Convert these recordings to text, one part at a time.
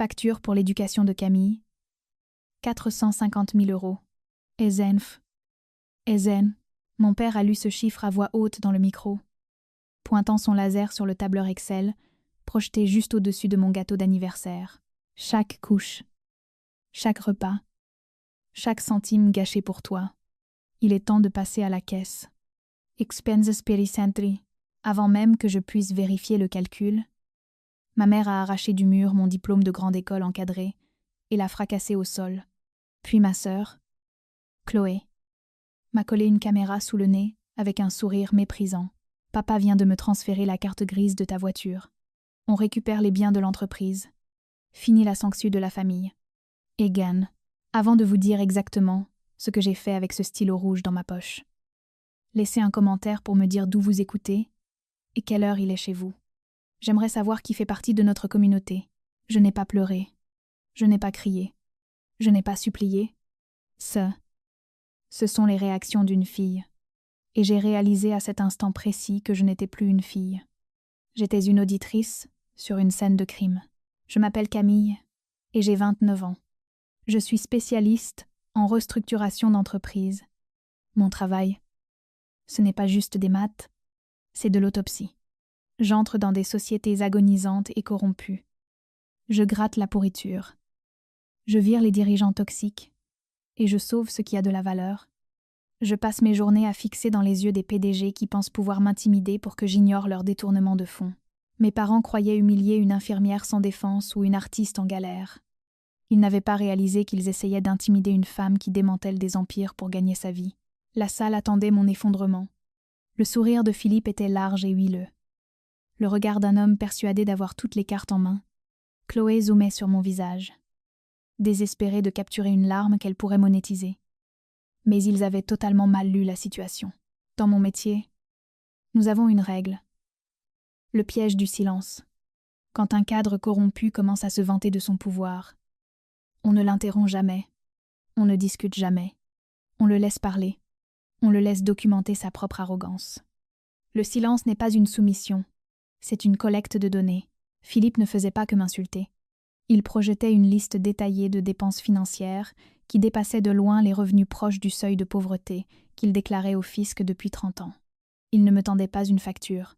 Facture pour l'éducation de Camille. 450 000 €. Ezenf. Ezen. Mon père a lu ce chiffre à voix haute dans le micro, pointant son laser sur le tableur Excel, projeté juste au-dessus de mon gâteau d'anniversaire. Chaque couche, chaque repas, chaque centime gâché pour toi. Il est temps de passer à la caisse. Expenses per centri. Avant même que je puisse vérifier le calcul, ma mère a arraché du mur mon diplôme de grande école encadré et l'a fracassé au sol. Puis ma sœur, Chloé, m'a collé une caméra sous le nez avec un sourire méprisant. Papa vient de me transférer la carte grise de ta voiture. On récupère les biens de l'entreprise. Fini la sanction de la famille. Egan, avant de vous dire exactement ce que j'ai fait avec ce stylo rouge dans ma poche, laissez un commentaire pour me dire d'où vous écoutez et quelle heure il est chez vous. J'aimerais savoir qui fait partie de notre communauté. Je n'ai pas pleuré. Je n'ai pas crié. Je n'ai pas supplié. Ce sont les réactions d'une fille. Et j'ai réalisé à cet instant précis que je n'étais plus une fille. J'étais une auditrice sur une scène de crime. Je m'appelle Camille et j'ai 29 ans. Je suis spécialiste en restructuration d'entreprise. Mon travail, ce n'est pas juste des maths, c'est de l'autopsie. J'entre dans des sociétés agonisantes et corrompues. Je gratte la pourriture. Je vire les dirigeants toxiques et je sauve ce qui a de la valeur. Je passe mes journées à fixer dans les yeux des PDG qui pensent pouvoir m'intimider pour que j'ignore leur détournement de fonds. Mes parents croyaient humilier une infirmière sans défense ou une artiste en galère. Ils n'avaient pas réalisé qu'ils essayaient d'intimider une femme qui démantèle des empires pour gagner sa vie. La salle attendait mon effondrement. Le sourire de Philippe était large et huileux. Le regard d'un homme persuadé d'avoir toutes les cartes en main. Chloé zoomait sur mon visage, désespérée de capturer une larme qu'elle pourrait monétiser. Mais ils avaient totalement mal lu la situation. Dans mon métier, nous avons une règle. Le piège du silence. Quand un cadre corrompu commence à se vanter de son pouvoir, on ne l'interrompt jamais, on ne discute jamais, on le laisse parler, on le laisse documenter sa propre arrogance. Le silence n'est pas une soumission, c'est une collecte de données. Philippe ne faisait pas que m'insulter. Il projetait une liste détaillée de dépenses financières qui dépassaient de loin les revenus proches du seuil de pauvreté qu'il déclarait au fisc depuis 30 ans. Il ne me tendait pas une facture.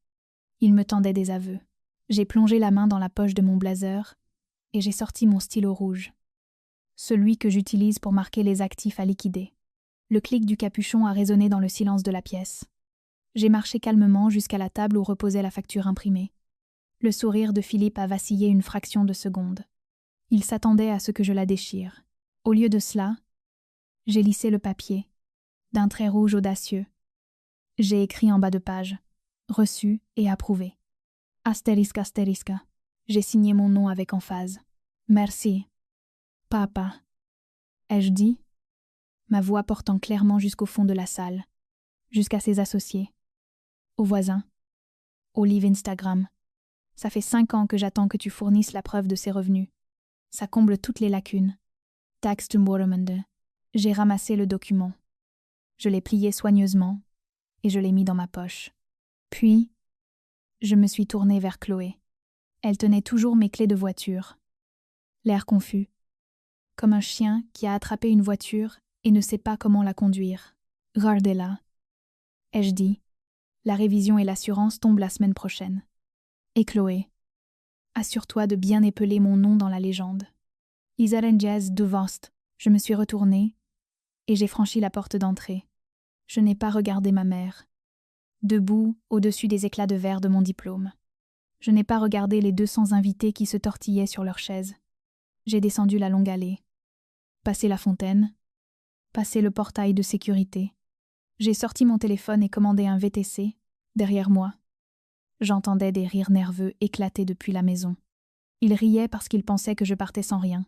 Il me tendait des aveux. J'ai plongé la main dans la poche de mon blazer et j'ai sorti mon stylo rouge. Celui que j'utilise pour marquer les actifs à liquider. Le clic du capuchon a résonné dans le silence de la pièce. J'ai marché calmement jusqu'à la table où reposait la facture imprimée. Le sourire de Philippe a vacillé une fraction de seconde. Il s'attendait à ce que je la déchire. Au lieu de cela, j'ai lissé le papier, d'un trait rouge audacieux. J'ai écrit en bas de page, reçu et approuvé. Astérisque astérisque. J'ai signé mon nom avec emphase. Merci. Papa. Ai-je dit? Ma voix portant clairement jusqu'au fond de la salle, jusqu'à ses associés, aux voisins, au live Instagram. Ça fait 5 ans que j'attends que tu fournisses la preuve de ces revenus. Ça comble toutes les lacunes. Tax to Mooremende. J'ai ramassé le document. Je l'ai plié soigneusement et je l'ai mis dans ma poche. Puis, je me suis tournée vers Chloé. Elle tenait toujours mes clés de voiture. L'air confus, comme un chien qui a attrapé une voiture et ne sait pas comment la conduire. Regardez-la. Ai-je dit, la révision et l'assurance tombent la semaine prochaine. Et Chloé, assure-toi de bien épeler mon nom dans la légende. Isarenjez de Vost. Je me suis retournée et j'ai franchi la porte d'entrée. Je n'ai pas regardé ma mère, debout au-dessus des éclats de verre de mon diplôme. Je n'ai pas regardé les 200 invités qui se tortillaient sur leurs chaises. J'ai descendu la longue allée, passé la fontaine, passé le portail de sécurité. J'ai sorti mon téléphone et commandé un VTC, derrière moi. J'entendais des rires nerveux éclater depuis la maison. Ils riaient parce qu'ils pensaient que je partais sans rien.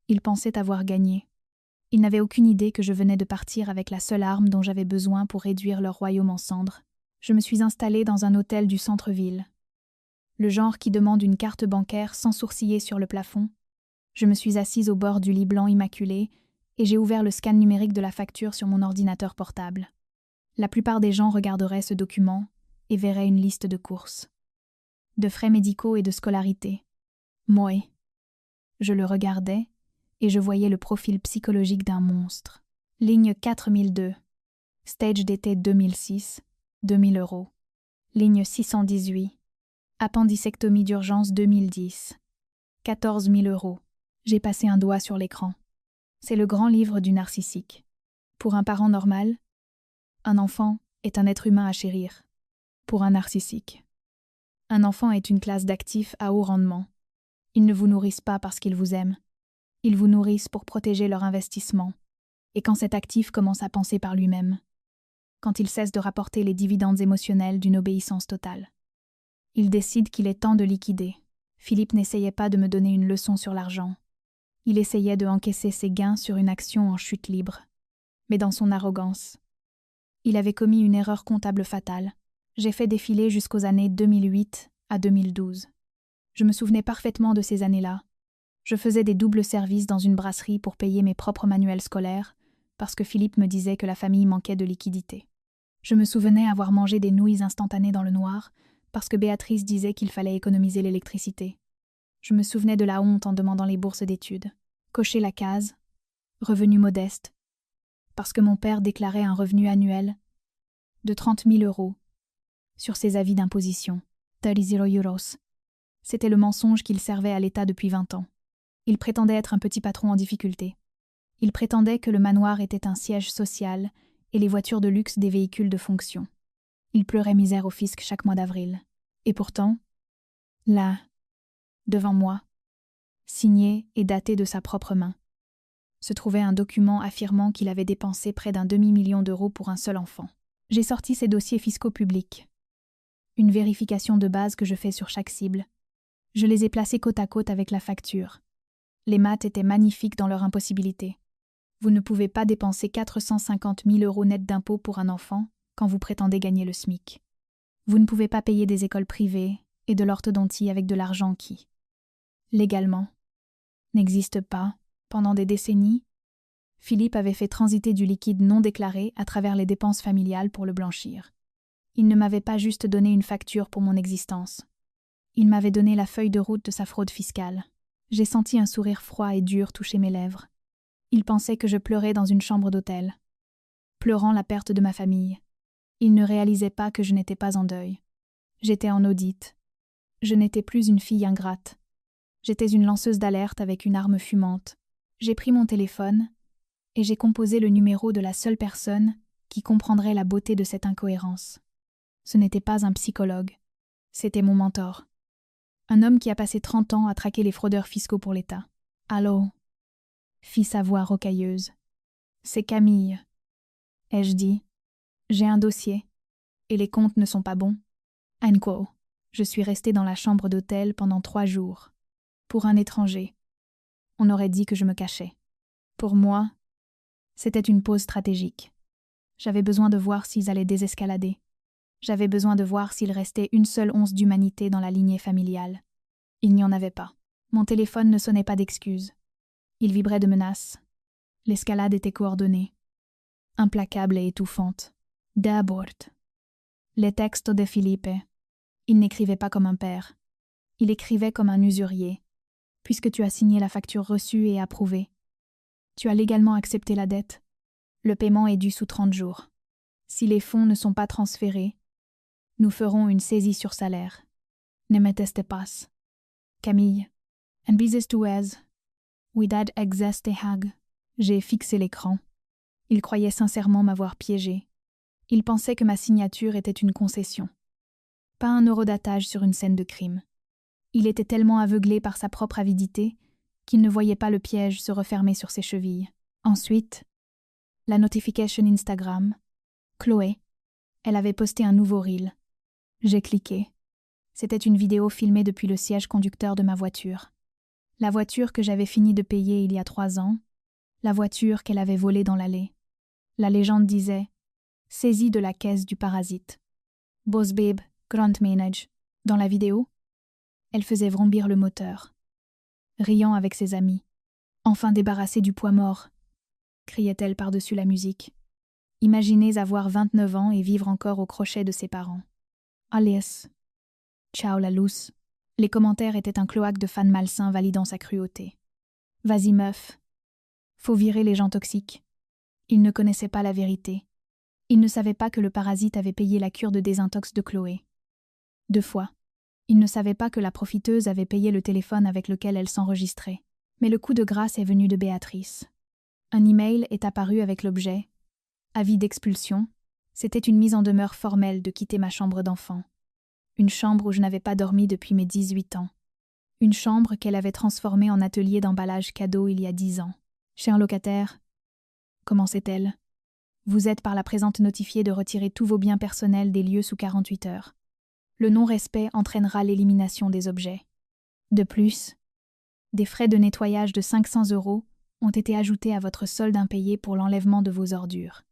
Ils pensaient avoir gagné. Ils n'avaient aucune idée que je venais de partir avec la seule arme dont j'avais besoin pour réduire leur royaume en cendres. Je me suis installée dans un hôtel du centre-ville. Le genre qui demande une carte bancaire sans sourciller sur le plafond. Je me suis assise au bord du lit blanc immaculé et j'ai ouvert le scan numérique de la facture sur mon ordinateur portable. La plupart des gens regarderaient ce document et verraient une liste de courses, de frais médicaux et de scolarité. Moi, Je le regardais, et je voyais le profil psychologique d'un monstre. Ligne 4002. Stage d'été 2006, 2000 €. Ligne 618. Appendicectomie d'urgence 2010, 14 000 €. J'ai passé un doigt sur l'écran. C'est le grand livre du narcissique. Pour un parent normal, un enfant est un être humain à chérir. Pour un narcissique, un enfant est une classe d'actifs à haut rendement. Ils ne vous nourrissent pas parce qu'ils vous aiment. Ils vous nourrissent pour protéger leur investissement. Et quand cet actif commence à penser par lui-même, quand il cesse de rapporter les dividendes émotionnels d'une obéissance totale, il décide qu'il est temps de liquider. Philippe n'essayait pas de me donner une leçon sur l'argent. Il essayait de encaisser ses gains sur une action en chute libre. Mais dans son arrogance, il avait commis une erreur comptable fatale. J'ai fait défiler jusqu'aux années 2008 à 2012. Je me souvenais parfaitement de ces années-là. Je faisais des doubles services dans une brasserie pour payer mes propres manuels scolaires, parce que Philippe me disait que la famille manquait de liquidité. Je me souvenais avoir mangé des nouilles instantanées dans le noir, parce que Béatrice disait qu'il fallait économiser l'électricité. Je me souvenais de la honte en demandant les bourses d'études. Cocher la case « Revenu modeste », parce que mon père déclarait un revenu annuel de 30 000 € sur ses avis d'imposition. 30 €. C'était le mensonge qu'il servait à l'État depuis 20 ans. Il prétendait être un petit patron en difficulté. Il prétendait que le manoir était un siège social et les voitures de luxe des véhicules de fonction. Il pleurait misère au fisc chaque mois d'avril. Et pourtant, là, devant moi, signé et daté de sa propre main, se trouvait un document affirmant qu'il avait dépensé près d'1 demi-million d'euros pour un seul enfant. J'ai sorti ces dossiers fiscaux publics. Une vérification de base que je fais sur chaque cible. Je les ai placés côte à côte avec la facture. Les maths étaient magnifiques dans leur impossibilité. Vous ne pouvez pas dépenser 450 000 € net d'impôts pour un enfant quand vous prétendez gagner le SMIC. Vous ne pouvez pas payer des écoles privées et de l'orthodontie avec de l'argent qui, légalement, n'existe pas. Pendant des décennies, Philippe avait fait transiter du liquide non déclaré à travers les dépenses familiales pour le blanchir. Il ne m'avait pas juste donné une facture pour mon existence. Il m'avait donné la feuille de route de sa fraude fiscale. J'ai senti un sourire froid et dur toucher mes lèvres. Il pensait que je pleurais dans une chambre d'hôtel, pleurant la perte de ma famille. Il ne réalisait pas que je n'étais pas en deuil. J'étais en audit. Je n'étais plus une fille ingrate. J'étais une lanceuse d'alerte avec une arme fumante. J'ai pris mon téléphone et j'ai composé le numéro de la seule personne qui comprendrait la beauté de cette incohérence. Ce n'était pas un psychologue. C'était mon mentor. Un homme qui a passé 30 ans à traquer les fraudeurs fiscaux pour l'État. « Allô ?» fit sa voix rocailleuse. « C'est Camille. » ai-je dit. « J'ai un dossier. Et les comptes ne sont pas bons. » Quo. Je suis restée dans la chambre d'hôtel pendant 3 jours. Pour un étranger, on aurait dit que je me cachais. Pour moi, c'était une pause stratégique. J'avais besoin de voir s'ils allaient désescalader. J'avais besoin de voir s'il restait une seule once d'humanité dans la lignée familiale. Il n'y en avait pas. Mon téléphone ne sonnait pas d'excuses. Il vibrait de menaces. L'escalade était coordonnée, implacable et étouffante. D'abord. Les textes de Philippe. Il n'écrivait pas comme un père. Il écrivait comme un usurier. Puisque tu as signé la facture reçue et approuvée. Tu as légalement accepté la dette. Le paiement est dû sous 30 jours. Si les fonds ne sont pas transférés, nous ferons une saisie sur salaire. Ne me teste pas. Camille. En bises tu es. Widad exeste hag. J'ai fixé l'écran. Il croyait sincèrement m'avoir piégé. Il pensait que ma signature était une concession. Pas un eurodatage sur une scène de crime. Il était tellement aveuglé par sa propre avidité qu'il ne voyait pas le piège se refermer sur ses chevilles. Ensuite, la notification Instagram. Chloé. Elle avait posté un nouveau reel. J'ai cliqué. C'était une vidéo filmée depuis le siège conducteur de ma voiture. La voiture que j'avais fini de payer il y a 3 ans. La voiture qu'elle avait volée dans l'allée. La légende disait « Saisie de la caisse du parasite ». Boss babe, grand manage. Dans la vidéo, elle faisait vrombir le moteur, riant avec ses amis. « Enfin débarrassée du poids mort », criait-elle par-dessus la musique. Imaginez avoir 29 ans et vivre encore au crochet de ses parents. Alias. Ciao la lousse. Les commentaires étaient un cloaque de fans malsains validant sa cruauté. Vas-y, meuf. Faut virer les gens toxiques. Il ne connaissait pas la vérité. Il ne savait pas que le parasite avait payé la cure de désintox de Chloé. 2 fois. Il ne savait pas que la profiteuse avait payé le téléphone avec lequel elle s'enregistrait. Mais le coup de grâce est venu de Béatrice. Un email est apparu avec l'objet « Avis d'expulsion ». C'était une mise en demeure formelle de quitter ma chambre d'enfant. Une chambre où je n'avais pas dormi depuis mes 18 ans. Une chambre qu'elle avait transformée en atelier d'emballage cadeau il y a 10 ans. Cher locataire, commençait-elle, vous êtes par la présente notifié de retirer tous vos biens personnels des lieux sous 48 heures. Le non-respect entraînera l'élimination des objets. De plus, des frais de nettoyage de 500 € ont été ajoutés à votre solde impayé pour l'enlèvement de vos ordures.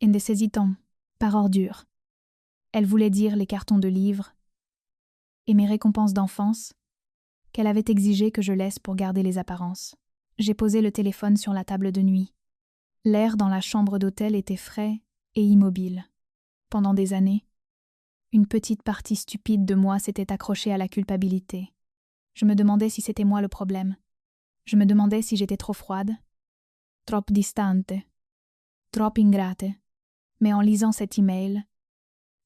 Indécésitant, par ordures. Elle voulait dire les cartons de livres et mes récompenses d'enfance qu'elle avait exigé que je laisse pour garder les apparences. J'ai posé le téléphone sur la table de nuit. L'air dans la chambre d'hôtel était frais et immobile. Pendant des années, une petite partie stupide de moi s'était accrochée à la culpabilité. Je me demandais si c'était moi le problème. Je me demandais si j'étais trop froide, trop distante, trop ingrate. Mais en lisant cet email,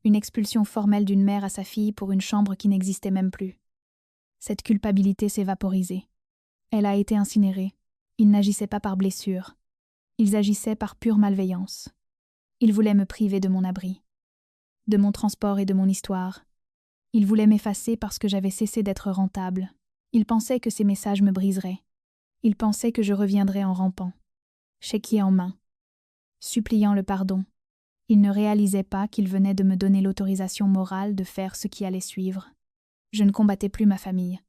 une expulsion formelle d'une mère à sa fille pour une chambre qui n'existait même plus. Cette culpabilité s'est vaporisée. Elle a été incinérée. Ils n'agissaient pas par blessure. Ils agissaient par pure malveillance. Ils voulaient me priver de mon abri, de mon transport et de mon histoire. Ils voulaient m'effacer parce que j'avais cessé d'être rentable. Ils pensaient que ces messages me briseraient. Ils pensaient que je reviendrais en rampant, chéquier en main, suppliant le pardon. Ils ne réalisaient pas qu'ils venaient de me donner l'autorisation morale de faire ce qui allait suivre. Je ne combattais plus ma famille.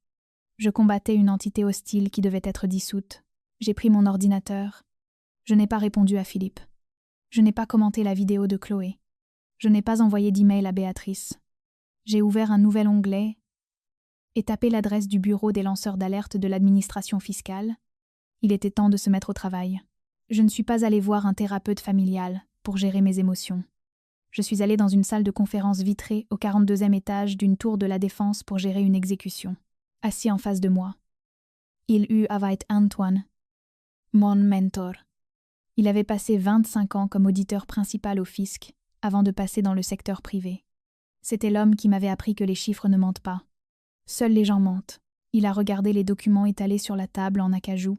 Je combattais une entité hostile qui devait être dissoute. J'ai pris mon ordinateur. Je n'ai pas répondu à Philippe. Je n'ai pas commenté la vidéo de Chloé. Je n'ai pas envoyé d'email à Béatrice. J'ai ouvert un nouvel onglet et tapé l'adresse du bureau des lanceurs d'alerte de l'administration fiscale. Il était temps de se mettre au travail. Je ne suis pas allée voir un thérapeute familial pour gérer mes émotions. Je suis allée dans une salle de conférence vitrée au 42e étage d'une tour de la Défense pour gérer une exécution. Assis en face de moi, il eut avait Antoine, mon mentor. Il avait passé 25 ans comme auditeur principal au fisc avant de passer dans le secteur privé. C'était l'homme qui m'avait appris que les chiffres ne mentent pas. Seuls les gens mentent. Il a regardé les documents étalés sur la table en acajou,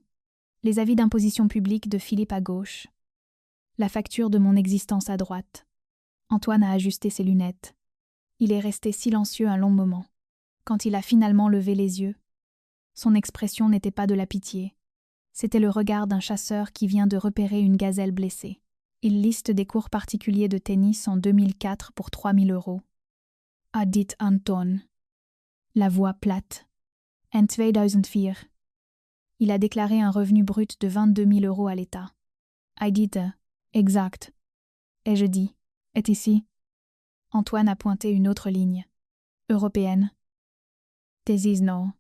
les avis d'imposition publique de Philippe à gauche, la facture de mon existence à droite. Antoine a ajusté ses lunettes. Il est resté silencieux un long moment. Quand il a finalement levé les yeux, son expression n'était pas de la pitié. C'était le regard d'un chasseur qui vient de repérer une gazelle blessée. Il liste des cours particuliers de tennis en 2004 pour 3 000 €. A dit Anton. La voix plate. En 2004. Il a déclaré un revenu brut de 22 000 € à l'État. I dit, exact. Et je dis, est ici. Antoine a pointé une autre ligne. Européenne. This is no.